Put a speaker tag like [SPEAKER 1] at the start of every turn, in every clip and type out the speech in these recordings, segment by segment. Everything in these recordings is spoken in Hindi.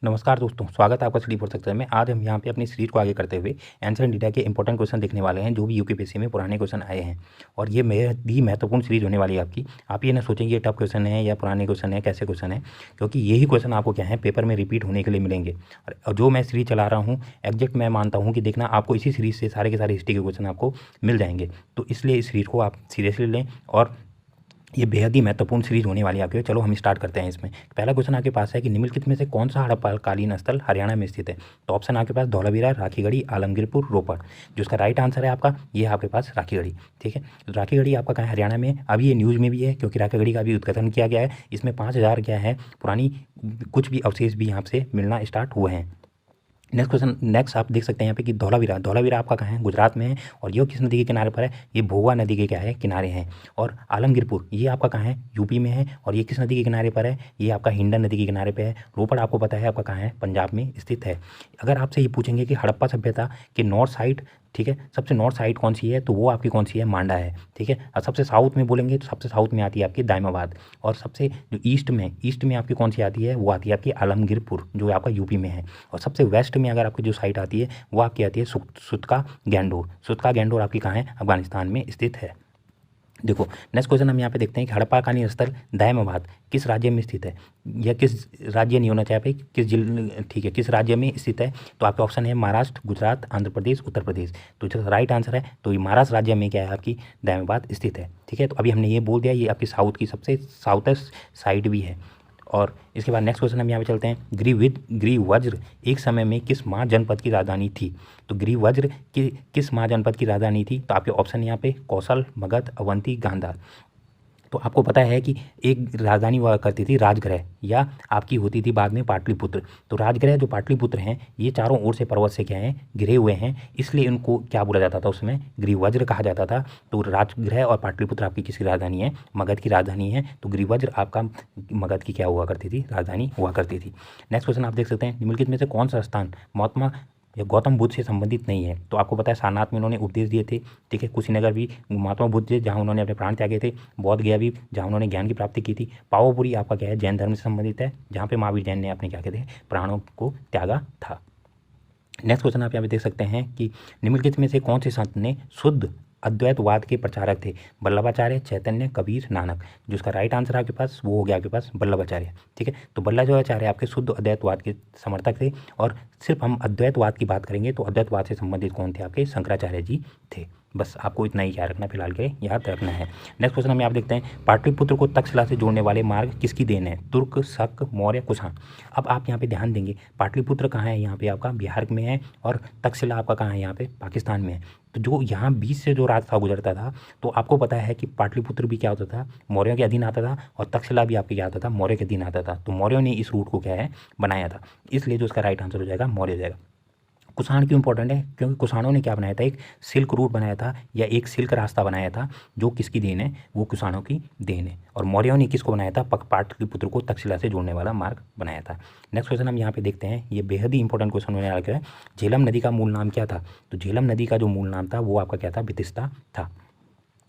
[SPEAKER 1] नमस्कार दोस्तों, स्वागत है आपका स्टडी फॉर सक्सेस में। आज हम यहाँ पे अपनी सीरीज को आगे करते हुए आंसर एंड डेटा के इंपॉर्टेंट क्वेश्चन देखने वाले हैं जो भी यूपीपीएससी में पुराने क्वेश्चन आए हैं। और ये मेरी महत्वपूर्ण सीरीज होने वाली है आपकी। आप ये ना सोचेंगे ये टफ क्वेश्चन है या पुराने क्वेश्चन है, कैसे क्वेश्चन है, क्योंकि यही क्वेश्चन आपको क्या है पेपर में रिपीट होने के लिए मिलेंगे। और जो मैं सीरीज चला रहा हूँ एग्जैक्ट मैं मानता हूँ कि देखना आपको इसी सीरीज से सारे के सारे हिस्ट्री के क्वेश्चन आपको मिल जाएंगे। तो इसलिए इस सीरीज को आप सीरियसली लें और ये बेहद ही महत्वपूर्ण सीरीज होने वाली है आपके। चलो हम स्टार्ट करते हैं। इसमें पहला क्वेश्चन आपके पास है कि निम्नलिखित में से कौन सा हड़प्पाकालीन स्थल हरियाणा में स्थित है। तो ऑप्शन आपके पास धौलावीरा, राखीगढ़ी, आलमगीरपुर, रोपड़। जो इसका राइट आंसर है आपका ये आपके पास राखीगढ़ी। ठीक है, तो राखीगढ़ी आपका कहाँ है, हरियाणा में। अभी ये न्यूज़ में भी है क्योंकि राखीगढ़ी का भी उद्घाटन किया गया है। इसमें 5000 क्या है पुरानी कुछ भी अवशेष भी यहाँ से मिलना स्टार्ट हुए हैं। नेक्स्ट आप देख सकते हैं यहाँ पे कि धौलावीरा आपका कहाँ है, गुजरात में है। और ये किस नदी के किनारे पर है, ये भोगा नदी के क्या है किनारे हैं। और आलमगीरपुर ये आपका कहाँ है, यूपी में है। और ये किस नदी के किनारे पर है, ये आपका हिंडन नदी के किनारे पे है। रोपड़ आपको पता है आपका कहाँ है, पंजाब में स्थित है। अगर आपसे ये पूछेंगे कि हड़प्पा सभ्यता के नॉर्थ साइड, ठीक है, सबसे नॉर्थ साइड कौन सी है, तो वो आपकी कौन सी है, मांडा है। ठीक है, और सबसे साउथ में बोलेंगे तो सबसे साउथ में आती है आपकी दायमाबाद। और सबसे जो ईस्ट में आपकी कौन सी आती है, वो आती है आपकी आलमगीरपुर जो आपका यूपी में है। और सबसे वेस्ट में अगर आपकी जो साइड आती है वो आपकी आती है सुतका गैंडोर आपकी कहाँ है, अफगानिस्तान में स्थित है। देखो नेक्स्ट क्वेश्चन हम यहाँ पे देखते हैं कि हड़प्पाकालीन स्थल दायमाबाद किस राज्य में स्थित है, या किस राज्य नहीं होना चाहिए पे, किस जिले, ठीक है, किस राज्य में स्थित है। तो आपके ऑप्शन है महाराष्ट्र, गुजरात, आंध्र प्रदेश, उत्तर प्रदेश। तो जो राइट आंसर है तो ये महाराष्ट्र राज्य में क्या है आपकी दायमाबाद स्थित है। ठीक है, तो अभी हमने ये बोल दिया ये आपकी साउथ की सबसे साउथेस्ट साइड भी है। और इसके बाद नेक्स्ट क्वेश्चन हम यहाँ पे चलते हैं। ग्रीवज्र एक समय में किस महाजनपद की राजधानी थी। तो ग्रीवज्र किस महाजनपद की राजधानी थी। तो आपके ऑप्शन यहाँ पे कौशल, मगध, अवंती, गांधार। तो आपको पता है कि एक राजधानी हुआ करती थी राजगृह, या आपकी होती थी बाद में पाटलिपुत्र। तो राजगृह जो पाटलिपुत्र हैं ये चारों ओर से पर्वत से क्या हैं, घिरे हुए हैं, इसलिए इनको क्या बोला जाता था, उसमें ग्रीवज्र कहा जाता था। तो राजगृह और पाटलिपुत्र आपकी किसकी राजधानी है, मगध की राजधानी है। तो ग्रीवज्र आपका मगध की क्या हुआ करती थी, राजधानी हुआ करती थी। नेक्स्ट क्वेश्चन आप देख सकते हैं निम्नलिखित में से कौन सा स्थान महात्मा या गौतम बुद्ध से संबंधित नहीं है। तो आपको पता है सारनाथ में उन्होंने उपदेश दिए थे। ठीक है, कुशीनगर भी महात्मा बुद्ध से जहाँ उन्होंने अपने प्राण त्यागे थे। बोध गया भी जहाँ उन्होंने ज्ञान की प्राप्ति की थी। पावापुरी आपका क्या है, जैन धर्म से संबंधित है, जहाँ पे महावीर जैन ने अपने क्या कहते हैं प्राणों को त्यागा था। नेक्स्ट क्वेश्चन आप यहाँ पे देख सकते हैं कि निम्नलिखित में से कौन से संत ने शुद्ध अद्वैतवाद के प्रचारक थे। वल्लभाचार्य, चैतन्य, कबीर, नानक। जो इसका राइट आंसर आपके पास वो हो गया आपके पास वल्लभाचार्य। ठीक है, तो वल्लभाचार्य आपके शुद्ध अद्वैतवाद के समर्थक थे। और सिर्फ हम अद्वैतवाद की बात करेंगे तो अद्वैतवाद से संबंधित कौन थे, आपके शंकराचार्य जी थे। बस आपको इतना ही याद रखना, फिलहाल के याद रखना है। नेक्स्ट क्वेश्चन हम यहाँ देखते हैं पाटलिपुत्र को तक्षशिला से जोड़ने वाले मार्ग किसकी देन है। तुर्क, शक, मौर्य, कुषाण। अब आप यहाँ पे ध्यान देंगे पाटलिपुत्र कहाँ है, यहाँ पे आपका बिहार में है। और तक्षशिला आपका कहाँ है, यहाँ पे पाकिस्तान में है। तो जो यहाँ बीच से जो रास्ता गुजरता था, तो आपको पता है कि पाटलिपुत्र भी क्या होता था, मौर्यों के अधीन आता था। और तक्षशिला भी आपके क्या आता था, मौर्य के अधीन आता था। तो मौर्यों ने इस रूट को क्या है बनाया था, इसलिए जो इसका राइट आंसर हो जाएगा मौर्य हो जाएगा। कुषाण क्यों इंपॉर्टेंट है, क्योंकि कुषाणों ने क्या बनाया था, एक सिल्क रूट बनाया था या एक सिल्क रास्ता बनाया था, जो किसकी देन है, वो कुषाणों की देन है। और मौर्यों ने किसको बनाया था, पाटलिपुत्र को तक्षशिला से जोड़ने वाला मार्ग बनाया था। नेक्स्ट क्वेश्चन हम यहाँ पे देखते हैं, ये बेहद ही इंपॉर्टेंट क्वेश्चन होने वाला है। झेलम नदी का मूल नाम क्या था। तो झेलम नदी का जो मूल नाम था वो आपका क्या था, बितिस्ता था।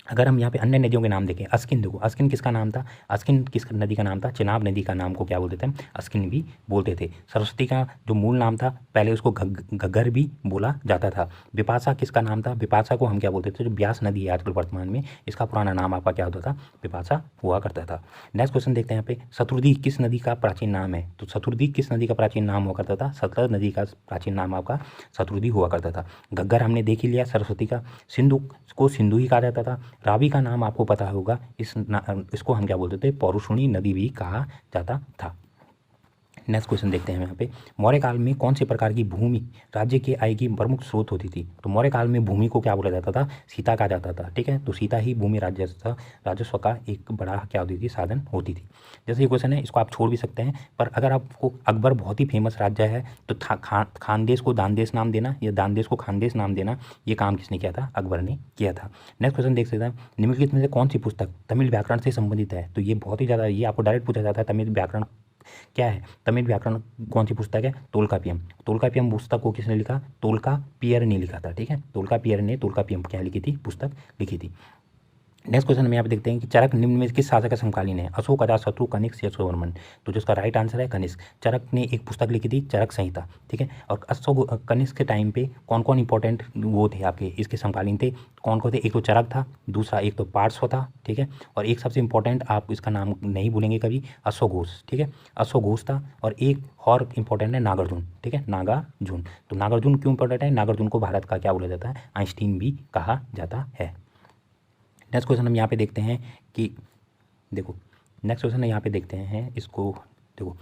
[SPEAKER 1] अगर हम यहाँ पे अन्य नदियों के नाम देखें, अस्किन देखो, अस्किन किसका नाम था, अस्किन किस नदी का नाम था, चिनाब नदी का नाम को क्या बोलते थे, अस्किन भी बोलते थे। सरस्वती का जो मूल नाम था पहले उसको घग्गर भी बोला जाता था। बिपाशा किसका नाम था, बिपाशा को हम क्या बोलते थे, जो ब्यास नदी है आजकल वर्तमान में, इसका पुराना नाम आपका क्या होता था, बिपाशा हुआ करता था। नेक्स्ट क्वेश्चन देखते हैं यहाँ पे, शत्रुदी किस नदी का प्राचीन नाम है। तो शत्रुदी किस नदी का प्राचीन नाम हुआ करता था, सतलज नदी का प्राचीन नाम आपका शत्रुदी हुआ करता था। घग्गर हमने देख ही लिया सरस्वती का। सिंधु को सिंधु ही कहा जाता था। रावी का नाम आपको पता होगा, इसको हम क्या बोलते थे, पौरुषणी नदी भी कहा जाता था। नेक्स्ट क्वेश्चन देखते हैं यहाँ पे, मौर्य काल में कौन से प्रकार की भूमि राज्य के आय की प्रमुख स्रोत होती थी। तो मौर्य काल में भूमि को क्या बोला जाता था, सीता कहा जाता था। ठीक है, तो सीता ही भूमि राजस्व का एक बड़ा क्या होती थी, साधन होती थी। जैसे ये क्वेश्चन है इसको आप छोड़ भी सकते हैं, पर अगर आपको अकबर बहुत ही फेमस राज्य है तो खानदेश को दानदेश नाम देना या दानदेश को खानदेश नाम देना, ये काम किसने किया था, अकबर ने किया था। नेक्स्ट क्वेश्चन देख सकते हैं, निम्नलिखित में से कौन सी पुस्तक तमिल व्याकरण से संबंधित है। तो ये बहुत ही ज़्यादा, ये आपको डायरेक्ट पूछा जाता है, तमिल व्याकरण क्या है, तमिल व्याकरण कौन सी पुस्तक है, तोल्कापियम। तोल्कापियम पुस्तक को किसने लिखा, तोल्कापियर ने लिखा था। ठीक है, तोल्कापियर ने तोल्कापियम क्या लिखी थी, पुस्तक लिखी थी। नेक्स्ट क्वेश्चन में यहाँ पे देखते हैं कि चरक निम्न में किस शासक का समकालीन है, अशोक, अजातशत्रु, कनिष्क या यशोवर्मन। तो जो इसका राइट आंसर है कनिष्क। चरक ने एक पुस्तक लिखी थी चरक संहिता, ठीक है। और अशोक कनिष्क के टाइम पे कौन कौन इंपॉर्टेंट वो थे आपके इसके समकालीन थे, कौन कौन थे, एक तो चरक था, दूसरा एक तो पार्श्व था, ठीक है, और एक सबसे इंपॉर्टेंट आप इसका नाम नहीं भूलेंगे कभी, अश्वघोष, ठीक है, अश्वघोष था। और एक और इंपॉर्टेंट है नागार्जुन, ठीक है, नागार्जुन। तो नागार्जुन क्यों इंपॉर्टेंट है, नागार्जुन को भारत का क्या बोला जाता है, आइंस्टीन भी कहा जाता है। नेक्स्ट क्वेश्चन हम यहाँ पे देखते हैं कि देखो, नेक्स्ट क्वेश्चन यहाँ पे देखते हैं इसको, देखो,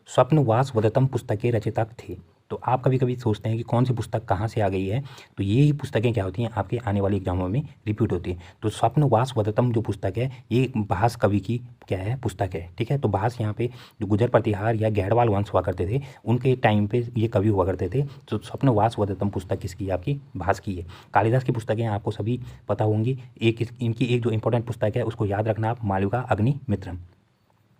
[SPEAKER 1] स्वप्नवास वदतम पुस्तकें रचिता थे। तो आप कभी कभी सोचते हैं कि कौन सी पुस्तक कहाँ से आ गई है, तो ये ही पुस्तकें क्या होती हैं आपके आने वाले एग्जामों में रिपीट होती हैं। तो स्वप्नवास वदतम जो पुस्तक है ये भास कवि की क्या है पुस्तक है, ठीक है। तो भास यहाँ पे जो गुजर प्रतिहार या गैड़वाल वंश हुआ करते थे उनके टाइम पे ये कवि हुआ करते थे। तो स्वप्नवास वदतम पुस्तक किसकी है, आपकी भास की है। कालिदास की पुस्तकें आपको सभी पता होंगी। इनकी एक जो इंपॉर्टेंट पुस्तक है उसको याद रखना आप, मालविका अग्निमित्रम,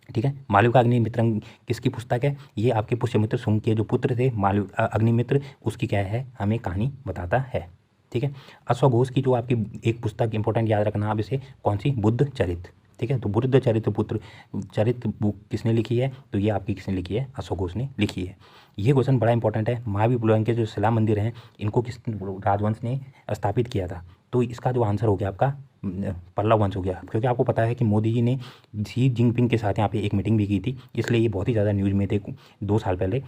[SPEAKER 1] ठीक है। मालविका अग्निमित्रम किसकी पुस्तक है, ये आपके पुष्यमित्र शुंग के जो पुत्र थे अग्निमित्र, उसकी क्या है हमें कहानी बताता है, ठीक है। अश्वघोष की जो आपकी एक पुस्तक इंपॉर्टेंट याद रखना आप इसे, कौन सी, बुद्ध चरित, ठीक है। तो बुद्ध चरित्र पुत्र चरित्र बुक किसने लिखी है, तो ये आपकी किसने लिखी है, अश्वघोष ने लिखी है। ये क्वेश्चन बड़ा इंपॉर्टेंट है। महाबलीपुरम के जो शिला मंदिर हैं इनको किस राजवंश ने स्थापित किया था, तो इसका जो आंसर हो गया आपका पल्लव वंश हो गया। क्योंकि आपको पता है कि मोदी जी ने शी जिनपिंग के साथ यहाँ पे एक मीटिंग भी की थी, इसलिए ये बहुत ही ज़्यादा न्यूज़ में थे 2 साल पहले।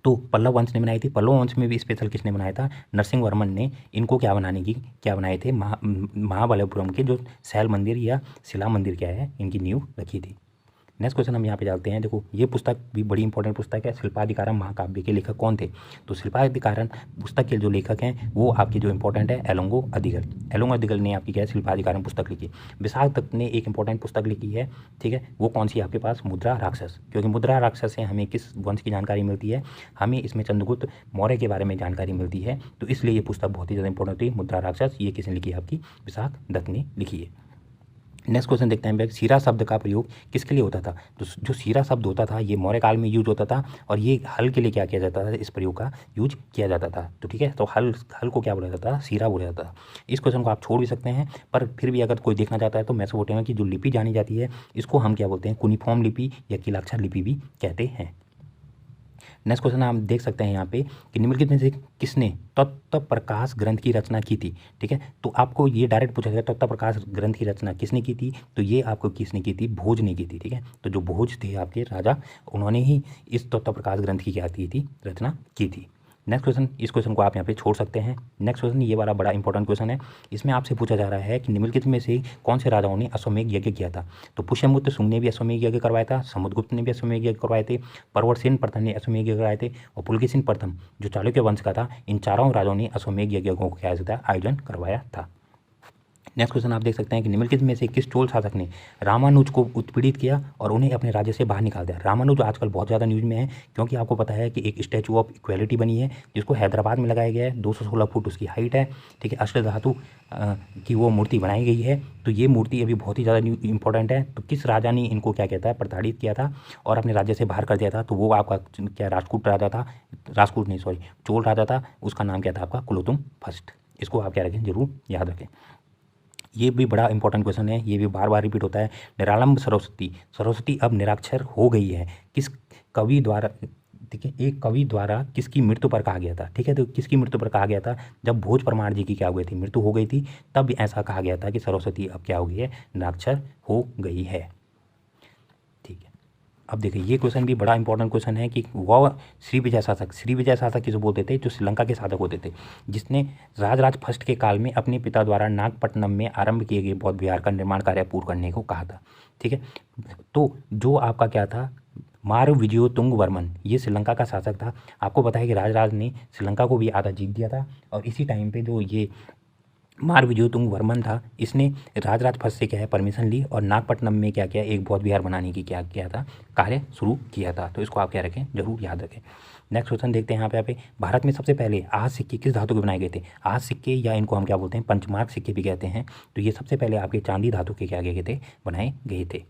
[SPEAKER 1] तो पल्लव वंश ने बनाई थी। पल्लव वंश में भी स्पेशल किसने बनाया था, नरसिंह वर्मन ने इनको क्या बनाए थे, महाबलीपुरम के जो शैल मंदिर या शिला मंदिर क्या है इनकी नींव रखी थी। नेक्स्ट क्वेश्चन हम यहाँ पे जाते हैं। देखो ये पुस्तक भी बड़ी इंपॉर्टेंट पुस्तक है। शिल्पाधिकारम महाकाव्य के लेखक कौन थे, तो शिल्पाधिकारम पुस्तक के जो लेखक हैं वो आपके जो इंपॉर्टेंट है एलोंगो अदिगल। एलोंगो अदिगल ने आपकी क्या है शिल्पाधिकारम पुस्तक लिखी। विशाख दत्त ने एक इंपॉर्टेंट पुस्तक लिखी है, ठीक है, वो कौन सी आपके पास, मुद्रा राक्षस। क्योंकि मुद्रा राक्षस से हमें किस वंश की जानकारी मिलती है, हमें इसमें चंद्रगुप्त मौर्य के बारे में जानकारी मिलती है। तो इसलिए ये पुस्तक बहुत ही ज़्यादा इंपॉर्टेंट थी। मुद्रा राक्षस ये किसने लिखी है, आपकी विशाख दत्त ने लिखी है। नेक्स्ट क्वेश्चन देखते हैं, सीरा शब्द का प्रयोग किसके लिए होता था। तो जो सीरा शब्द होता था ये मौर्य काल में यूज होता था, और ये हल के लिए क्या किया जाता था, इस प्रयोग का यूज किया जाता था। तो ठीक है, तो हल को क्या बोला जाता था, सीरा बोला जाता था। इस क्वेश्चन को आप छोड़ भी सकते हैं, पर फिर भी अगर कोई देखना चाहता है तो मेसोपोटामिया की जो लिपि जानी जाती है इसको हम क्या बोलते हैं, कुनिफॉर्म लिपि या कीलाक्षर लिपि भी कहते हैं। नेक्स्ट क्वेश्चन आप देख सकते हैं यहाँ पे कि निम्नलिखित में से किसने तत्व प्रकाश ग्रंथ की रचना की थी, ठीक है। तो आपको ये डायरेक्ट पूछा गया तत्व प्रकाश ग्रंथ की रचना किसने की थी, तो ये आपको किसने की थी, भोज ने की थी, ठीक है। तो जो भोज थे आपके राजा, उन्होंने ही इस तत्व प्रकाश ग्रंथ की क्या की थी, रचना की थी। नेक्स्ट क्वेश्चन, इस क्वेश्चन को आप यहाँ पे छोड़ सकते हैं। नेक्स्ट क्वेश्चन ये वाला बड़ा इंपॉर्टेंट क्वेश्चन है। इसमें आपसे पूछा जा रहा है कि निम्नलिखित में से कौन से राजाओं ने अश्वमेध यज्ञ किया था। तो पुष्यमित्र शुंग ने भी अश्वमेध यज्ञ करवाया था, समुद्रगुप्त ने भी अश्वमेध यज्ञ करवाए थे, परवरसेन प्रथम ने अश्वमेध यज्ञ करवाए थे, और पुलकेशिन प्रथम जो चालुक्य वंश का था, इन चारों राजाओं ने अश्वमेध यज्ञों को क्या था, आयोजन करवाया था। नेक्स्ट क्वेश्चन आप देख सकते हैं कि निम्नलिखित में से किस चोल शासक ने रामानुज को उत्पीड़ित किया और उन्हें अपने राज्य से बाहर निकाल दिया। रामानुज आजकल बहुत ज़्यादा न्यूज़ में है, क्योंकि आपको पता है कि एक स्टैचू ऑफ इक्वेलिटी बनी है जिसको हैदराबाद में लगाया गया है, 216 फुट उसकी हाइट है, ठीक है। अष्टधातु की वो मूर्ति बनाई गई है। तो ये मूर्ति अभी बहुत ही ज़्यादा इंपॉर्टेंट है। तो किस राजा ने इनको क्या कहता है, प्रताड़ित किया था और अपने राज्य से बाहर कर दिया था, तो वो आपका क्या राजपूत राजा था, राजपूत नहीं सॉरी चोल राजा था, उसका नाम क्या था आपका, कुलोतुंग फर्स्ट। इसको आप क्या रखें, जरूर याद रखें। ये भी बड़ा इंपॉर्टेंट क्वेश्चन है, ये भी बार बार रिपीट होता है। निरालंब सरस्वती अब निराक्षर हो गई है, किस कवि द्वारा, ठीक है, एक कवि द्वारा किसकी मृत्यु पर कहा गया था, ठीक है। तो किसकी मृत्यु पर कहा गया था, जब भोज परमार जी की क्या हो गई थी, मृत्यु हो गई थी, तब ऐसा कहा गया था कि सरस्वती अब क्या हो गई है, निराक्षर हो गई है, ठीक है। अब देखिए ये क्वेश्चन भी बड़ा इंपॉर्टेंट क्वेश्चन है कि वह श्री विजय शासक किसे बोलते थे, जो श्रीलंका के शासक होते थे, जिसने राजराज फर्स्ट के काल में अपने पिता द्वारा नागपट्टनम में आरंभ किए गए बौद्ध विहार का निर्माण कार्य पूर्ण करने को कहा था, ठीक है। तो जो आपका क्या था, मारविजयोतुंग वर्मन, ये श्रीलंका का शासक था। आपको पता है कि राजराज ने श्रीलंका को भी आधा जीत दिया था, और इसी टाइम पे जो ये मारविजयोतुंग वर्मन था, इसने राजराज फर्स्ट से क्या है परमिशन ली और नागपट्टनम में क्या किया, एक बौद्ध विहार बनाने की क्या किया था, कार्य शुरू किया था। तो इसको आप क्या रखें, जरूर याद रखें। नेक्स्ट क्वेश्चन देखते हैं यहाँ पे भारत में सबसे पहले आहत सिक्के किस धातु के बनाए गए थे। आहत सिक्के या इनको हम क्या बोलते हैं, पंचमार्क सिक्के भी कहते हैं। तो ये सबसे पहले आपके चांदी धातु के क्या गए थे, बनाए गए थे।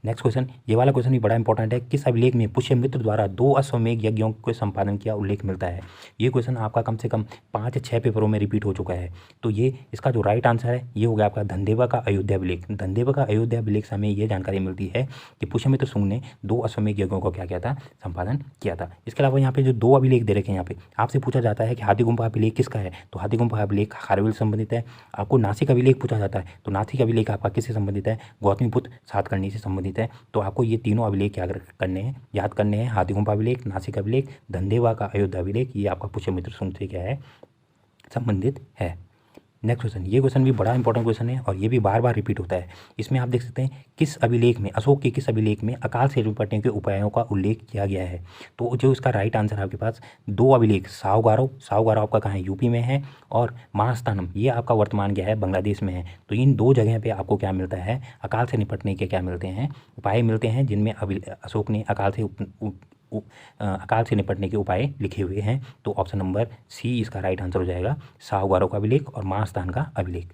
[SPEAKER 1] नेक्स्ट क्वेश्चन, ये वाला क्वेश्चन भी बड़ा इंपॉर्टेंट है। किस अभिलेख में पुष्यमित्र द्वारा 2 अश्वमेध यज्ञों के संपादन किया उल्लेख मिलता है? ये क्वेश्चन आपका कम से कम 5 या 6 पेपरों में रिपीट हो चुका है। तो ये इसका जो राइट आंसर है ये हो गया आपका धनदेवा का अयोध्या अभिलेख। धनदेवा का अयोध्या अभिलेख से हमें ये जानकारी मिलती है कि पुष्यमित्र शुंग ने 2 अश्वमेध यज्ञों को क्या किया था, संपादन किया था। इसके अलावा यहाँ पे जो 2 अभिलेख दे रखे हैं, यहाँ पे आपसे पूछा जाता है कि हाथी गुम्फा अभिलेख किसका है, तो हाथी गुम्फा अभिलेख खारवेल से संबंधित है। आपको नासिक अभिलेख पूछा जाता है, तो नासिक अभिलेख आपका किससे संबंधित है, गौतमीपुत्र सातकर्णी से संबंधित है। तो आपको ये तीनों अभिलेख क्या करने हैं, याद करने हैं। हाथी गुम्फा अभिलेख, नासिक अभिलेख, धनदेवा का अयोध्या अभिलेख, ये आपका पुष्यमित्र शुंग से क्या है, संबंधित है। नेक्स्ट क्वेश्चन, ये क्वेश्चन भी बड़ा इंपॉर्टेंट क्वेश्चन है और ये भी बार बार रिपीट होता है। इसमें आप देख सकते हैं किस अभिलेख में, अशोक के किस अभिलेख में अकाल से निपटने के उपायों का उल्लेख किया गया है। तो जो इसका राइट आंसर है आपके पास 2 अभिलेख, साहूगारो आपका कहाँ है, यूपी में है, और महास्थानम ये आपका वर्तमान क्या है, बांग्लादेश में है। तो इन 2 जगह पे आपको क्या मिलता है, अकाल से निपटने के क्या मिलते हैं, उपाय मिलते हैं, जिनमें अशोक ने अकाल से निपटने के उपाय लिखे हुए हैं। तो ऑप्शन नंबर सी इसका राइट आंसर हो जाएगा, साहूगारो का अभिलेख और महास्थान का अभिलेख।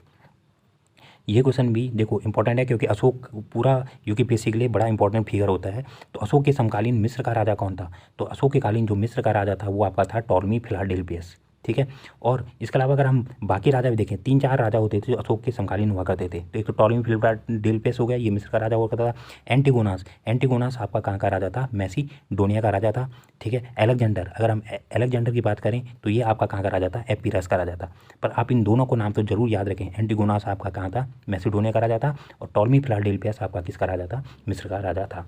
[SPEAKER 1] ये क्वेश्चन भी देखो इंपॉर्टेंट है क्योंकि अशोक पूरा यूपीएससी के लिए बड़ा इंपॉर्टेंट फिगर होता है। तो अशोक के समकालीन मिस्र का राजा कौन था, तो अशोक के कालीन जो मिस्र का राजा था वो आपका था टॉलमी फिलाडेल्फियस, ठीक है। और इसके अलावा अगर हम बाकी राजा भी देखें, 3-4 राजा होते थे जो अशोक के समकालीन हुआ करते थे। तो एक तो टॉलमी फिलाडेल्फियस हो गया, ये मिस्र का राजा हुआ करता था। एंटिगोनास आपका कहाँ का राजा था, मैसिडोनिया का राजा था, ठीक है। अलेक्जेंडर, अगर हम अलेक्जेंडर की बात करें तो ये आपका कहाँ का राजा था, एपीरस का राजा था। पर आप इन दोनों को नाम तो जरूर याद रखें, एंटिगोनास आपका कहाँ था, मैसिडोनिया का राजा था, और टॉलमी फिलाडेल्फियस आपका किसका राजा था, मिस्र का राजा था।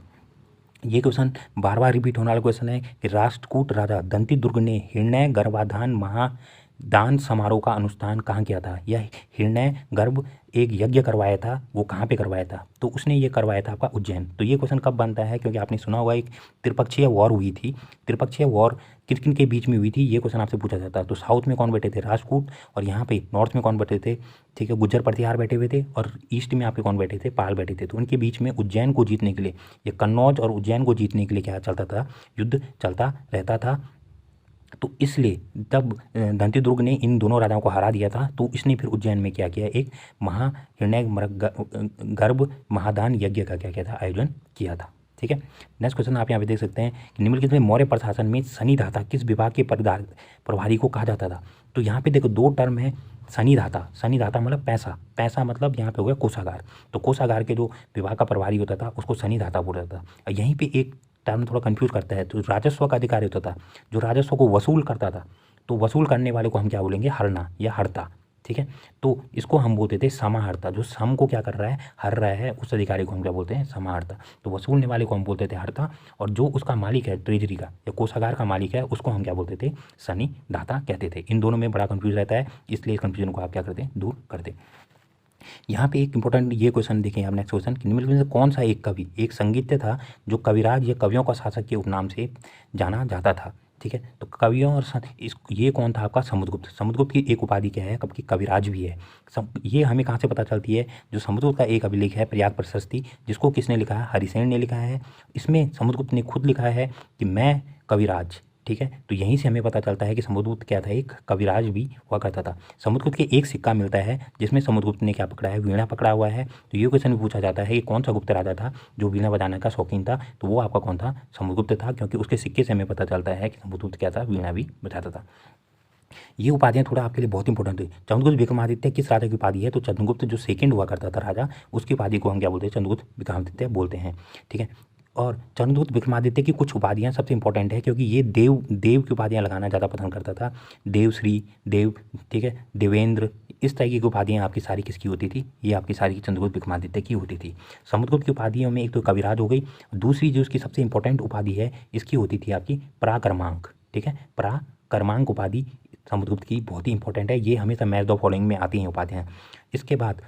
[SPEAKER 1] ये क्वेश्चन बार बार रिपीट होने वाला क्वेश्चन है कि राष्ट्रकूट राजा दंतीदुर्ग ने हिरण्य गर्भाधान महादान समारोह का अनुष्ठान कहाँ किया था। यह हिरण्य गर्भ एक यज्ञ करवाया था, वो कहाँ पे करवाया था, तो उसने ये करवाया था आपका उज्जैन। तो ये क्वेश्चन कब बनता है, क्योंकि आपने सुना होगा एक त्रिपक्षीय वॉर हुई थी। त्रिपक्षीय वॉर किन किन के बीच में हुई थी, ये क्वेश्चन आपसे पूछा जाता है। तो साउथ में कौन बैठे थे, राजपूत, और यहाँ पे नॉर्थ में कौन बैठे थे, ठीक है, गुज्जर प्रतिहार बैठे हुए थे, और ईस्ट में आपके कौन बैठे थे, पाल बैठे थे। तो उनके बीच में उज्जैन को जीतने के लिए, ये कन्नौज और उज्जैन को जीतने के लिए क्या चलता था, युद्ध चलता रहता था। तो इसलिए जब दंतीदुर्ग ने इन दोनों राजाओं को हरा दिया था, तो इसने फिर उज्जैन में क्या किया, एक हिरण्य गर्भ महादान यज्ञ का क्या किया था, आयोजन किया था, ठीक है। नेक्स्ट क्वेश्चन आप यहाँ पे देख सकते हैं कि निम्नलिखित में मौर्य प्रशासन में सन्निधाता किस विभाग के प्रभारी को कहा जाता था। तो यहाँ पे देखो 2 टर्म है, सन्निधाता मतलब पैसा मतलब यहाँ पे हो गया कोषागार। तो कोषागार के जो विभाग का प्रभारी होता था उसको सन्निधाता बोला जाता था। यहीं पे एक टर्म थोड़ा कंफ्यूज करता है, तो राजस्व का अधिकारी होता था, जो राजस्व को वसूल करता था, तो वसूल करने वाले को हम क्या बोलेंगे, हरना या हरता, ठीक है। तो इसको हम बोलते थे समाहर्ता, जो सम को क्या कर रहा है, हर रहा है, उस अधिकारी को हम क्या बोलते हैं, समाहर्ता। तो वसूलने वाले को हम बोलते थे हरता, और जो उसका मालिक है ट्रेजरी का या कोषागार का मालिक है उसको हम क्या बोलते थे, सन्निधाता कहते थे। इन दोनों में बड़ा कंफ्यूज रहता है, इसलिए इस कंफ्यूजन को आप क्या करते हैं, दूर करते। यहाँ पे एक इंपॉर्टेंट ये क्वेश्चन देखें आप, नेक्स्ट क्वेश्चन, निम्नलिखित में से कौन सा एक कवि, एक संगीतज्ञ था जो कविराज या कवियों का शासक के उपनाम से जाना जाता था, ठीक है। तो कवियों और ये कौन था आपका, समुद्रगुप्त। समुद्रगुप्त की एक उपाधि क्या है, कब कविराज भी है। ये हमें कहाँ से पता चलती है, जो समुद्रगुप्त का एक अभिलेख है प्रयाग प्रशस्ति, जिसको किसने लिखा है, हरिसेन ने लिखा है। इसमें समुद्रगुप्त ने खुद लिखा है कि मैं कविराज, ठीक है। तो यहीं से हमें पता चलता है कि समुद्रगुप्त क्या था, एक कविराज भी हुआ करता था। समुद्रगुप्त के एक सिक्का मिलता है जिसमें समुद्रगुप्त ने क्या पकड़ा है, वीणा पकड़ा हुआ है। तो ये क्वेश्चन भी पूछा जाता है कि कौन सा गुप्त राजा था जो वीणा बजाने का शौकीन था, तो वो आपका कौन था, समुद्रगुप्त था, क्योंकि उसके सिक्के से हमें पता चलता है कि समुद्रगुप्त क्या था, वीणा भी बजाता था। ये उपाधियाँ थोड़ा आपके लिए बहुत इंपॉर्टेंट है। चंद्रगुप्त विक्रमादित्य किस राजा की उपाधि है, तो चंद्रगुप्त जो सेकंड हुआ करता था राजा, उसकी उपाधि को हम क्या बोलते हैं, चंद्रगुप्त विक्रमादित्य बोलते हैं, ठीक है। और चंद्रगुप्त विक्रमादित्य की कुछ उपाधियाँ सबसे इंपॉर्टेंट है, क्योंकि ये देव की उपाधियाँ लगाना ज़्यादा पसंद करता था। देवश्री, देव, ठीक है, देवेंद्र, इस तरह की उपाधियाँ आपकी सारी किसकी होती थी, ये आपकी सारी चंद्रगुप्त विक्रमादित्य की होती थी। समुद्रगुप्त की उपाधियों में एक तो कविराज हो गई, दूसरी जो उसकी सबसे इंपॉर्टेंट उपाधि है इसकी होती थी आपकी पराक्रमांक, ठीक है। पराक्रमांक उपाधि समुद्रगुप्त की बहुत ही इंपॉर्टेंट है, ये हमेशा मैच द फॉलोइंग में आती हैं उपाधियाँ। इसके बाद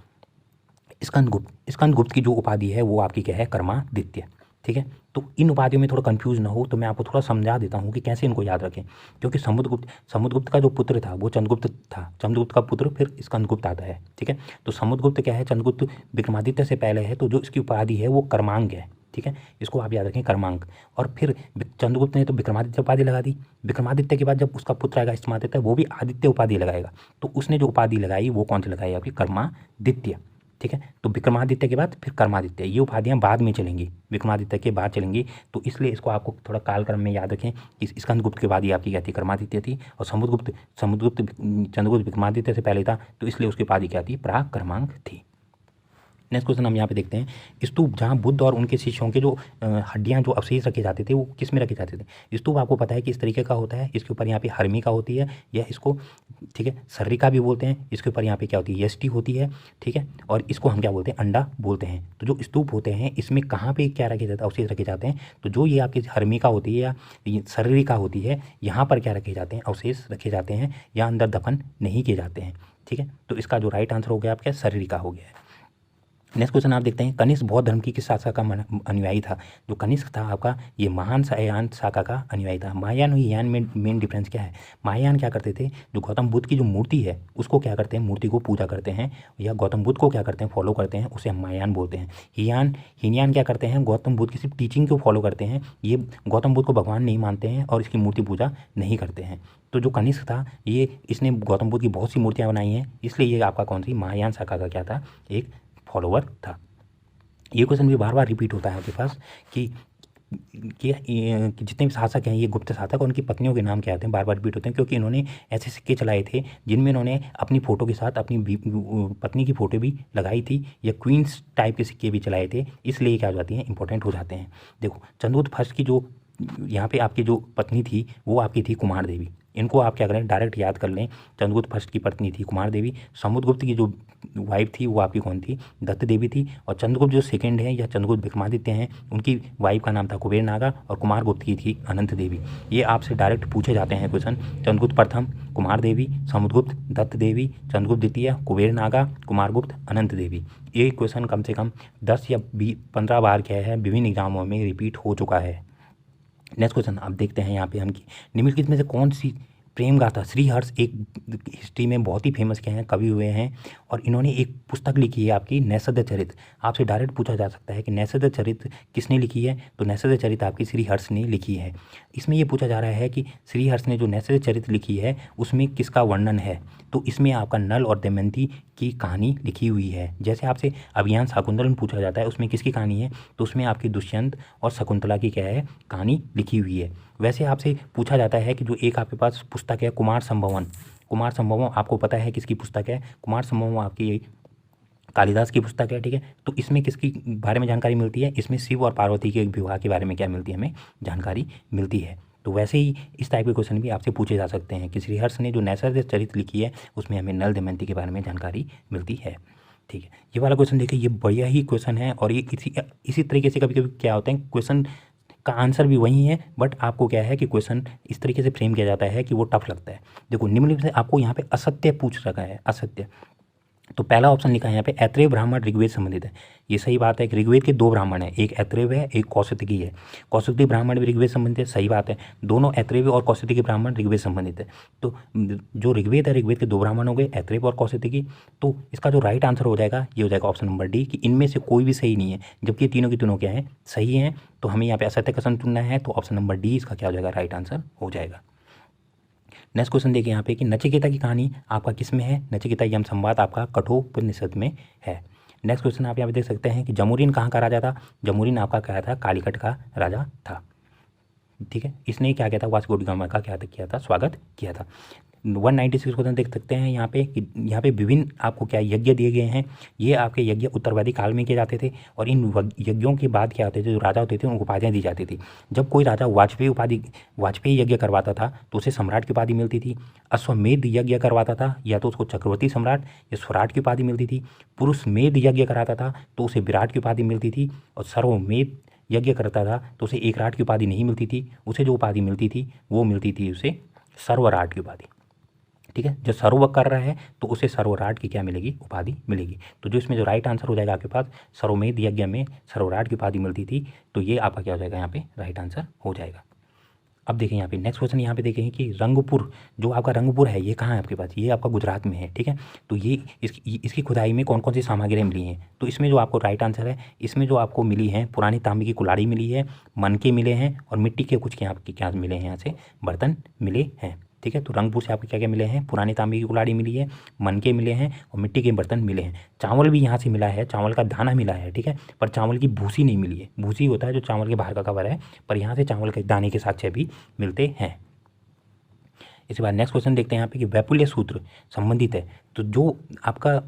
[SPEAKER 1] स्कंदगुप्त की जो उपाधि है वो आपकी क्या है, कर्मादित्य, ठीक है। तो इन उपाधियों में थोड़ा कंफ्यूज ना हो तो मैं आपको थोड़ा समझा देता हूँ कि कैसे इनको याद रखें, क्योंकि समुद्रगुप्त का जो पुत्र था वो चंद्रगुप्त था, चंद्रगुप्त का पुत्र फिर स्कंदगुप्त आता है, ठीक है। तो समुद्रगुप्त क्या है, चंद्रगुप्त विक्रमादित्य से पहले है, तो जो इसकी उपाधि है वो कर्मांक है, ठीक है। इसको आप याद रखें, कर्मांक। और फिर चंद्रगुप्त ने तो विक्रमादित्य उपाधि लगा दी, विक्रमादित्य के बाद जब उसका पुत्र आएगा स्मादित्य, वो भी आदित्य उपाधि लगाएगा। तो उसने जो उपाधि लगाई वो कौन सी लगाई, आपकी कर्मादित्य, ठीक है। तो विक्रमादित्य के बाद फिर कर्मादित्य, ये उपाधियाँ बाद में चलेंगी, विक्रमादित्य के बाद चलेंगी। तो इसलिए इसको आपको थोड़ा कालक्रम में याद रखें कि स्कंदगुप्त के बाद ये आपकी क्या थी, कर्मादित्य थी। और समुद्रगुप्त चंद्रगुप्त विक्रमादित्य से पहले था, तो इसलिए उसकी उपाधि क्या थी, प्राक क्रमांक थी। नेक्स्ट क्वेश्चन हम यहाँ पे देखते हैं, स्तूप जहाँ बुद्ध और उनके शिष्यों के जो हड्डियाँ जो अवशेष रखे जाते थे वो किस में रखे जाते थे। स्तूप आपको पता है कि इस तरीके का होता है, इसके ऊपर यहाँ पे हर्मिका होती है या इसको ठीक है सर्रिका भी बोलते हैं। इसके ऊपर यहाँ पे क्या होती है, यष्टि होती है, ठीक है। और इसको हम क्या बोलते हैं, अंडा बोलते हैं। तो जो स्तूप होते हैं इसमें कहाँ पे क्या रखे जाते हैं, अवशेष रखे जाते हैं। तो जो ये आपकी हर्मिका होती है या सर्रिका होती है, यहाँ पर क्या रखे जाते हैं, अवशेष रखे जाते हैं, या अंदर दफन नहीं किए जाते हैं, ठीक है। तो इसका जो राइट आंसर हो गया आपका सर्रिका हो गया है। नेक्स्ट क्वेश्चन आप देखते हैं, कनिष्क बौद्ध धर्म की किस शाखा का अनुयायी था। जो कनिष्क था आपका, ये महायान शाखा का अनुयायी था। महायान और यान में मेन डिफरेंस क्या है। महायान क्या करते थे, जो गौतम बुद्ध की जो मूर्ति है उसको क्या करते हैं, मूर्ति को पूजा करते हैं, या गौतम बुद्ध को क्या करते हैं, फॉलो करते हैं, उसे हम महायान बोलते हैं। हीनयान क्या करते हैं, गौतम बुद्ध की सिर्फ टीचिंग को फॉलो करते हैं, ये गौतम बुद्ध को भगवान नहीं मानते हैं और इसकी मूर्ति पूजा नहीं करते हैं। तो जो कनिष्क था ये इसने गौतम बुद्ध की बहुत सी मूर्तियाँ बनाई हैं, इसलिए ये आपका कौन सी, महायान शाखा का क्या था, एक फॉलोवर था। ये क्वेश्चन भी बार बार रिपीट होता है आपके पास कि जितने भी शासक हैं ये गुप्त शासक, उनकी पत्नियों के नाम क्या आते हैं, बार बार रिपीट होते हैं, क्योंकि इन्होंने ऐसे सिक्के चलाए थे जिनमें इन्होंने अपनी फ़ोटो के साथ अपनी पत्नी की फ़ोटो भी लगाई थी, या क्वींस टाइप के सिक्के भी चलाए थे, इसलिए क्या हो जाती हैं, इंपॉर्टेंट हो जाते हैं। देखो चंद्रगुप्त फर्स्ट की जो यहाँ पे आपकी जो पत्नी थी वो आपकी थी कुमार देवी। इनको आप क्या करें, डायरेक्ट याद कर लें। चंद्रगुप्त फर्स्ट की पत्नी थी कुमार देवी, समुद्रगुप्त की जो वाइफ थी वो आपकी कौन थी, दत्त देवी थी। और चंद्रगुप्त जो सेकंड है या चंद्रगुप्त विक्रमादित्य हैं, उनकी वाइफ का नाम था कुबेर नागा, और कुमार गुप्त की थी अनंत देवी। ये आपसे डायरेक्ट पूछे जाते हैं क्वेश्चन। चंद्रगुप्त प्रथम, कुमार देवी, समुद्रगुप्त, दत्त देवी, चंद्रगुप्त द्वितीय, कुबेर नागा, कुमार गुप्त, अनंत देवी। ये क्वेश्चन कम से कम 10 या 15 बार क्या है, विभिन्न एग्जामों में रिपीट हो चुका है। नेक्स्ट क्वेश्चन आप देखते हैं यहाँ पे हम कि निम्नलिखित में से कौन सी प्रेम गाथा, श्रीहर्ष एक हिस्ट्री में बहुत ही फेमस क्या हैं, कवि हुए हैं, और इन्होंने एक पुस्तक लिखी है आपकी नैषध चरित। आपसे डायरेक्ट पूछा जा सकता है कि नैषध चरित किसने लिखी है, तो नैषध चरित आपकी श्रीहर्ष ने लिखी है। इसमें ये पूछा जा रहा है कि श्रीहर्ष ने जो नैषध चरित लिखी है उसमें किसका वर्णन है, तो इसमें आपका नल और दमयंती की कहानी लिखी हुई है। जैसे आपसे अभियान शाकुंतलम पूछा जाता है उसमें किसकी कहानी है, तो उसमें आपकी दुष्यंत और शकुंतला की क्या है, कहानी लिखी हुई है। वैसे आपसे पूछा जाता है कि जो एक आपके पास पुस्तक है कुमार संभवन, कुमार संभवन आपको पता है किसकी पुस्तक है, कुमार संभवन आपकी कालिदास की पुस्तक है, ठीक है। तो इसमें किसकी बारे में जानकारी मिलती है, इसमें शिव और पार्वती के विवाह के बारे में क्या मिलती है, हमें जानकारी मिलती है। तो वैसे ही इस टाइप के क्वेश्चन भी आपसे पूछे जा सकते हैं कि श्रीहर्ष ने जो नैषध चरित लिखी है उसमें हमें नल दमयंती के बारे में जानकारी मिलती है, ठीक है। ये वाला क्वेश्चन देखिए, ये बढ़िया ही क्वेश्चन है, और ये इसी तरीके से कभी कभी क्या होता है, क्वेश्चन का आंसर भी वही है, बट आपको क्या है कि क्वेश्चन इस तरीके से फ्रेम किया जाता है कि वो टफ लगता है। देखो निम्नलिखित से आपको यहाँ पे असत्य पूछ रखा है, असत्य। तो पहला ऑप्शन लिखा है यहाँ पे ऐत्रेय ब्राह्मण ऋग्वेद संबंधित है। ये सही बात है कि ऋग्वेद के 2 ब्राह्मण हैं, एक ऐत्रेय है, एक कौशिकी है। कौशिकी ब्राह्मण भी ऋग्वेद संबंधित है, सही बात है। दोनों ऐत्रेय और कौशिकी ब्राह्मण ऋग्वेद संबंधित है। तो जो ऋग्वेद है, ऋग्वेद के 2 ब्राह्मण हो गए, ऐत्रेय और कौशिकी। तो इसका जो राइट आंसर हो जाएगा ये हो जाएगा ऑप्शन नंबर डी, कि इनमें से कोई भी सही नहीं है, जबकि तीनों की तीनों क्या है, सही हैं। तो हमें यहाँ पे असत्य कथन चुनना है, तो ऑप्शन नंबर डी इसका क्या हो जाएगा, राइट आंसर हो जाएगा। नेक्स्ट क्वेश्चन देखिए यहाँ पे कि नचिकेता की कहानी आपका किस में है, नचिकेता यम संवाद आपका कठोपनिषद में है। नेक्स्ट क्वेश्चन आप यहाँ पे देख सकते हैं कि जमुरीन कहाँ का राजा था, जमुरीन आपका क्या था, कालीकट का राजा था, ठीक है। इसने क्या किया था, वास्को ड गामा का क्या किया था, स्वागत किया था। 196 क्वेश्चन देख सकते हैं यहाँ पे कि यहाँ पे विभिन्न आपको क्या यज्ञ दिए गए हैं। ये आपके यज्ञ उत्तरवादी काल में किए जाते थे, और इन यज्ञों के बाद क्या होते थे, जो राजा होते थे उनको उपाधियाँ दी जाती थी। जब कोई राजा वाजपेयी यज्ञ करवाता था तो उसे सम्राट की उपाधि मिलती थी। अश्वमेध यज्ञ करवाता था या तो उसको चक्रवर्ती सम्राट या स्वराट की उपाधि मिलती थी। पुरुषमेध यज्ञ कराता था तो उसे विराट की उपाधि मिलती थी, और सर्वमेध यज्ञ करता था तो उसे एकराट की उपाधि नहीं मिलती थी, उसे जो उपाधि मिलती थी वो मिलती थी उसे सर्वराट की उपाधि, ठीक है। जो सर्व कर रहा है तो उसे सर्वराट की क्या मिलेगी, उपाधि मिलेगी। तो जो इसमें जो राइट आंसर हो जाएगा आपके पास, सर्वमेध यज्ञ में सर्वराट की उपाधि मिलती थी, तो ये आपका क्या हो जाएगा, यहाँ पे राइट आंसर हो जाएगा। अब देखें यहाँ पे नेक्स्ट क्वेश्चन यहाँ पे देखें कि रंगपुर, जो आपका रंगपुर है ये कहाँ है आपके पास, ये आपका गुजरात में है, ठीक है। तो ये इसकी खुदाई में कौन कौन सी सामग्रियाँ मिली हैं, तो इसमें जो आपको राइट आंसर है, इसमें जो आपको मिली है पुरानी तांबे की कुल्हाड़ी मिली है, मनके मिले हैं, और मिट्टी के कुछ क्या मिले हैं, यहाँ से बर्तन मिले हैं। ठीक है। तो रंगपुर से आपको क्या क्या मिले हैं, पुरानी तांबे की कुल्हाड़ी मिली है, मनके मिले हैं और मिट्टी के बर्तन मिले हैं। चावल भी यहाँ से मिला है, चावल का दाना मिला है, ठीक है, पर चावल की भूसी नहीं मिली है। भूसी होता है जो चावल के बाहर का कवर है, पर यहाँ से चावल के दाने के साक्ष्य भी मिलते हैं। इसके बाद नेक्स्ट क्वेश्चन देखते हैं यहाँ पे कि वैपुल्य सूत्र संबंधित है। तो जो आपका,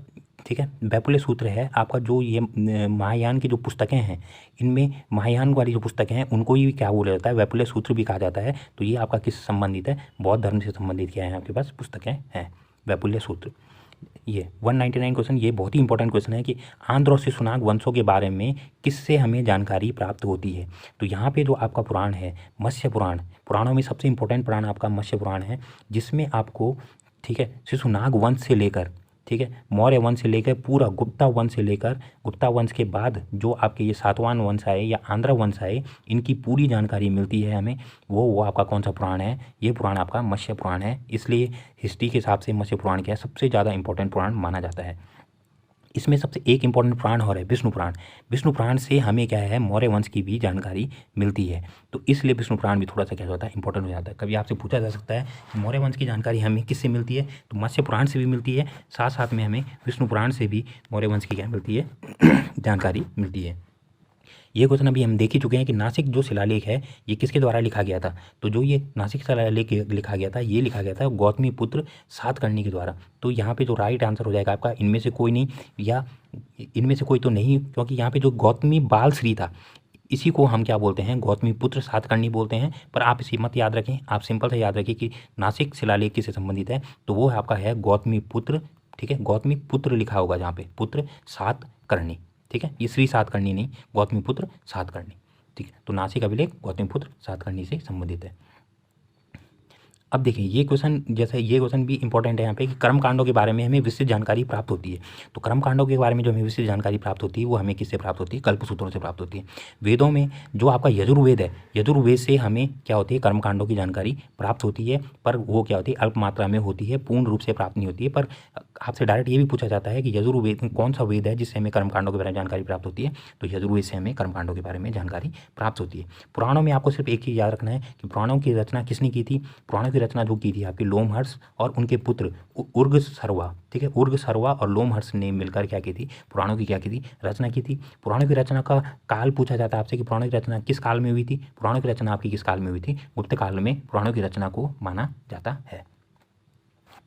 [SPEAKER 1] ठीक है, वैपुल्य सूत्र है आपका, जो ये महायान की जो पुस्तकें हैं, इनमें महायान वाली जो पुस्तकें हैं उनको ही क्या बोला जाता है, वैपुल्य सूत्र भी कहा जाता है। तो ये आपका किस संबंधित है, बौद्ध धर्म से संबंधित क्या है आपके पास पुस्तकें हैं, वैपुल्य सूत्र। ये 199 क्वेश्चन, ये बहुत ही इंपॉर्टेंट क्वेश्चन है कि आंध्र और शिशुनाग वंशों के बारे में किससे हमें जानकारी प्राप्त होती है। तो यहाँ पे जो आपका पुराण है मत्स्य पुराण, पुराणों में सबसे इंपॉर्टेंट पुराण आपका मत्स्य पुराण है, जिसमें आपको, ठीक है, शिशुनाग वंश से लेकर, ठीक है, मौर्य वंश से लेकर पूरा गुप्ता वंश से लेकर, गुप्ता वंश के बाद जो आपके ये सातवाहन वंश आए या आंध्र वंश आए, इनकी पूरी जानकारी मिलती है हमें। वो आपका कौन सा पुराण है, ये पुराण आपका मत्स्य पुराण है। इसलिए हिस्ट्री के हिसाब से मत्स्य पुराण क्या है, सबसे ज़्यादा इंपॉर्टेंट पुराण माना जाता है। इसमें सबसे एक इंपॉर्टेंट पुराण और है विष्णु पुराण। विष्णु पुराण से हमें क्या है, मौर्य वंश की भी जानकारी मिलती है। तो इसलिए विष्णु पुराण भी थोड़ा सा क्या होता है, इंपॉर्टेंट हो जाता है। कभी आपसे पूछा जा सकता है कि मौर्य वंश की जानकारी हमें किससे मिलती है, तो मत्स्य पुराण से भी मिलती है, साथ साथ में हमें विष्णु पुराण से भी मौर्य वंश की क्या मिलती है, जानकारी मिलती है। ये क्वेश्चन अभी हम देख ही चुके हैं कि नासिक जो शिलालेख है ये किसके द्वारा लिखा गया था। तो जो ये नासिक शिलालेख लिखा गया था, ये लिखा गया था गौतमी पुत्र सातकर्णी के द्वारा। तो यहाँ पे जो राइट आंसर हो जाएगा आपका, इनमें से कोई नहीं, या इनमें से कोई तो नहीं, क्योंकि यहाँ पे जो गौतमी बाल श्री था, इसी को हम क्या बोलते हैं, गौतमी पुत्र सातकर्णी बोलते हैं। पर आप इसी मत याद रखें, आप सिंपल से याद रखें कि नासिक शिलालेख किससे संबंधित है, तो वो आपका है गौतमी पुत्र, ठीक है, गौतमी पुत्र लिखा होगा जहाँ पे, पुत्र सातकर्णी, ठीक है, ये श्री सातकर्णी नहीं, गौतमी पुत्र सातकर्णी, ठीक है। तो नासिक अभिलेख गौतमी पुत्र सातकर्णी से संबंधित है। अब देखिए ये क्वेश्चन, जैसे ये क्वेश्चन भी इंपॉर्टेंट है यहाँ पे कि कर्म कांडों के बारे में हमें विस्तृत जानकारी प्राप्त होती है। तो कर्म कांडों के बारे में जो हमें विस्तृत जानकारी प्राप्त होती है वो हमें किससे प्राप्त होती है, कल्पसूत्रों से प्राप्त होती है। वेदों में जो आपका यजुर्वेद है, यजुर्वेद से हमें क्या होती है, कर्म कांडों की जानकारी प्राप्त होती है, पर वो क्या होती है, अल्प मात्रा में होती है, पूर्ण रूप से प्राप्त नहीं होती है। पर आपसे डायरेक्ट ये भी पूछा जाता है कि यजुर्वेद कौन सा वेद है जिससे हमें कर्मकांडों के बारे में जानकारी प्राप्त होती है, तो यजुर्वेद से हमें कर्मकांडों के बारे में जानकारी प्राप्त होती है। पुराणों में आपको सिर्फ एक चीज़ याद रखना है कि पुराणों की रचना किसने की थी, पुराणों की रचना जो की थी आपकी लोमहर्ष और उनके पुत्र उर्ग सर्वा, ठीक है, उर्ग सर्वा और लोमहर्ष ने मिलकर क्या की थी, पुराणों की क्या की थी, रचना की थी। पुराणों की रचना का काल पूछा जाता है आपसे कि पुराणों की रचना किस काल में हुई थी, पुराणों की रचना आपकी किस काल में हुई थी, गुप्त काल में पुराणों की रचना को माना जाता है।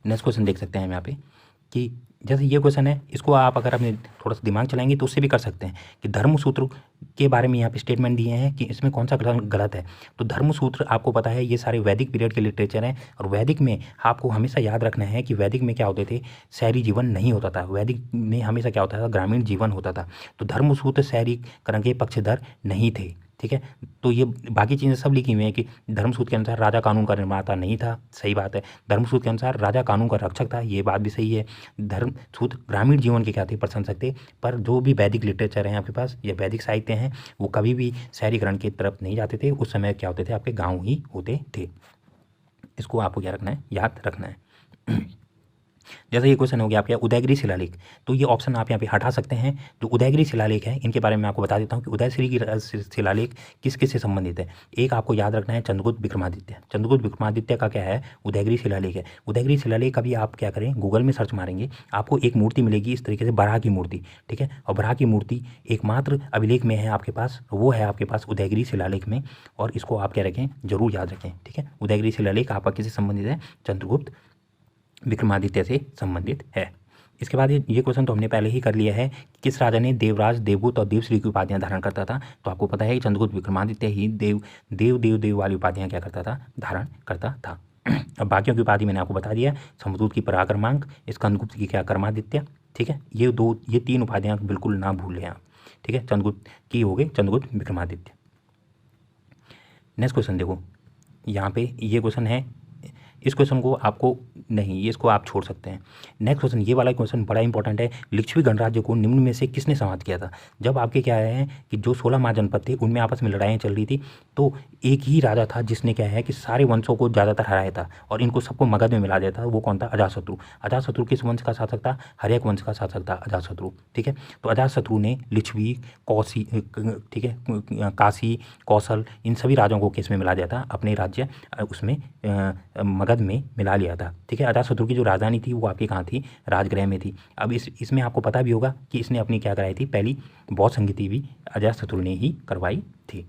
[SPEAKER 1] नेक्स्ट क्वेश्चन देख सकते हैं हम यहाँ पे कि जैसे ये क्वेश्चन है, इसको आप अगर अपने थोड़ा सा दिमाग चलाएंगे तो उससे भी कर सकते हैं कि धर्मसूत्र के बारे में यहाँ पे स्टेटमेंट दिए हैं कि इसमें कौन सा गलत है। तो धर्मसूत्र आपको पता है ये सारे वैदिक पीरियड के लिटरेचर हैं, और वैदिक में आपको हमेशा याद रखना है कि वैदिक में क्या होते थे, शहरी जीवन नहीं होता था, वैदिक में हमेशा क्या होता था, ग्रामीण जीवन होता था। तो धर्मसूत्र शहरीकरण के पक्षधर नहीं थे, ठीक है। तो ये बाकी चीज़ें सब लिखी हुई हैं कि धर्मसूत्र के अनुसार राजा कानून का निर्माता नहीं था, सही बात है। धर्मसूत्र के अनुसार राजा कानून का रक्षक था, ये बात भी सही है। धर्मसूत्र ग्रामीण जीवन के क्या थे, प्रशंसक थे। पर जो भी वैदिक लिटरेचर है आपके पास, या वैदिक साहित्य हैं, वो कभी भी शहरीकरण की तरफ नहीं जाते थे। उस समय क्या होते थे, आपके गाँव ही होते थे। इसको आपको क्या रखना है, याद रखना है। जैसे ये क्वेश्चन हो गया आपके उदयगिरी शिलालेख, तो ये ऑप्शन आप यहाँ पे हटा सकते हैं। जो उदयगिरी शिलालेख है इनके बारे में आपको बता देता हूँ कि उदयगिरी की शिलालेख किस किस से संबंधित है। एक आपको याद रखना है चंद्रगुप्त विक्रमादित्य, चंद्रगुप्त विक्रमादित्य का क्या है, उदयगिरी शिलालेख है। उदयगिरी शिलालेख कभी आप क्या करें, गूगल में सर्च मारेंगे, आपको एक मूर्ति मिलेगी इस तरीके से, बराह की मूर्ति, ठीक है। और बराह की मूर्ति एकमात्र अभिलेख में है आपके पास, वो है आपके पास उदयगिरी शिलालेख में, और इसको आप क्या रखें, जरूर याद रखें, ठीक है। उदयगिरी शिलालेख आपका किससे संबंधित है, चंद्रगुप्त विक्रमादित्य से संबंधित है। इसके बाद ये क्वेश्चन तो हमने पहले ही कर लिया है कि किस राजा ने देवराज, देवभूत और देवश्री की उपाधियां धारण करता था। तो आपको पता है कि चंद्रगुप्त विक्रमादित्य ही देव वाली उपाधियां क्या करता था, धारण करता था। अब बाकियों की उपाधि मैंने आपको बता दिया, समुद्रगुप्त की पराक्रमांक, स्कंदगुप्त की क्या, कर्मादित्य, ठीक है। ये तीन उपाधियां बिल्कुल ना भूलें आप, ठीक है। चंद्रगुप्त की हो गई चंद्रगुप्त विक्रमादित्य। नेक्स्ट क्वेश्चन देखो, यहाँ पे ये क्वेश्चन है, इस क्वेश्चन को आपको नहीं, ये इसको आप छोड़ सकते हैं। नेक्स्ट क्वेश्चन, ये वाला क्वेश्चन बड़ा इंपॉर्टेंट है। लिच्छवी गणराज्य को निम्न में से किसने समाप्त किया था। जब आपके क्या है कि जो 16 महाजनपद थे उनमें आपस में लड़ाइयाँ चल रही थी, तो एक ही राजा था जिसने क्या है कि सारे वंशों को ज़्यादातर हराया था और इनको सबको मगध में मिला दिया था। वो कौन था, अजातशत्रु। अजातशत्रु किस वंश का शासक था, हर्यक वंश का शासक था अजातशत्रु, ठीक है। तो अजातशत्रु ने लिच्छवी, कौशी, ठीक है, काशी, कौशल, इन सभी राजाओं को किस में मिला दिया था, अपने राज्य उसमें मगध मगध में मिला लिया था। ठीक है, अजातशत्रु की जो राजधानी थी वो आपकी कहाँ थी, राजगृह में थी। अब इसमें आपको पता भी होगा कि इसने अपनी क्या कराई थी, पहली बौद्ध संगति भी अजातशत्रु ने ही करवाई थी।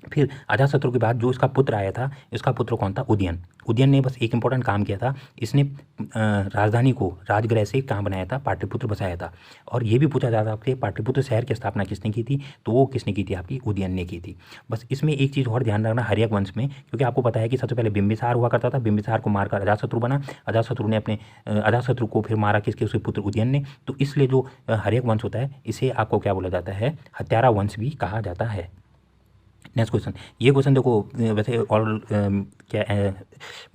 [SPEAKER 1] फिर अजातशत्रु के बाद जो इसका पुत्र आया था, इसका पुत्र कौन था, उदयन। उदयन ने बस एक इंपॉर्टेंट काम किया था, इसने राजधानी को राजगृह से कहाँ बनाया था, पाटलिपुत्र बसाया था। और ये भी पूछा जाता है आपसे पाटलिपुत्र शहर की स्थापना किसने की थी, तो वो किसने की थी, आपकी उदयन ने की थी। बस इसमें एक चीज़ और ध्यान रखना हर्यक वंश में, क्योंकि आपको पता है कि सबसे पहले बिंबिसार हुआ करता था, बिंबिसार को मारकर अजातशत्रु बना, अजातशत्रु ने अपने अजातशत्रु को फिर मारा किसके, उसके पुत्र उदयन ने। तो इसलिए जो हर्यक वंश होता है इसे आपको क्या बोला जाता है, हत्यारा वंश भी कहा जाता है। नेक्स्ट क्वेश्चन, ये क्वेश्चन देखो वैसे और क्या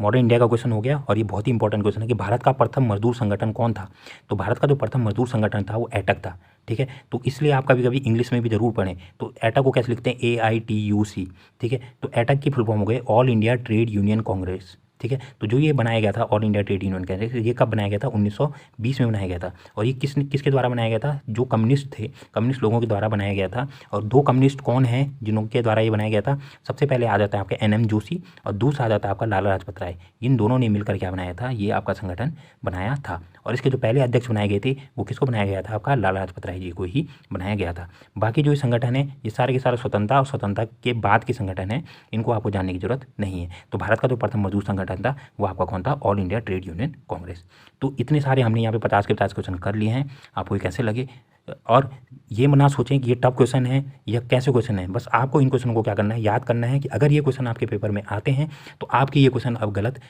[SPEAKER 1] मॉडर्न इंडिया का क्वेश्चन हो गया, और ये बहुत ही इंपॉर्टेंट क्वेश्चन है कि भारत का प्रथम मजदूर संगठन कौन था। तो भारत का जो प्रथम मजदूर संगठन था वो एटक था। ठीक है, तो इसलिए आप कभी कभी इंग्लिश में भी जरूर पढ़ें, तो एटक को कैसे लिखते हैं, AITUC। ठीक है, तो एटक की फुल फॉर्म हो गए all India trade union Congress. ठीक है, तो जो ये बनाया गया था all India trade union Congress, ये कब बनाया गया था, 1920 में बनाया गया था। और ये किसके द्वारा बनाया गया था, जो कम्युनिस्ट थे, कम्युनिस्ट लोगों के द्वारा बनाया गया था। और दो कम्युनिस्ट कौन हैं जिनके द्वारा ये बनाया गया था, सबसे पहले आ जाता है आपका NM जोशी, और दूसरा आ जाता है आपका लाला लाजपत राय। इन दोनों ने मिलकर क्या बनाया था, ये आपका संगठन बनाया था। और इसके जो पहले अध्यक्ष बनाए गए थे वो किसको बनाया गया था, आपका लाला लाजपत राय जी को ही बनाया गया था। बाकी जो संगठन है ये सारे के सारे स्वतंत्रता और स्वतंत्रता के बाद के संगठन है, इनको आपको जानने की जरूरत नहीं है। तो भारत का जो प्रथम मजदूर संगठन था वो आपका कौन था, all India trade union Congress. तो इतने सारे हमने यहाँ पे 50 के 50 क्वेश्चन कर लिए हैं, आपको ये कैसे लगे। और ये ना सोचें कि ये टफ क्वेश्चन है या कैसे क्वेश्चन है, बस आपको इन क्वेश्चनों को क्या करना है, याद करना है कि अगर ये क्वेश्चन आपके पेपर में आते हैं तो आपके ये क्वेश्चन अब गलत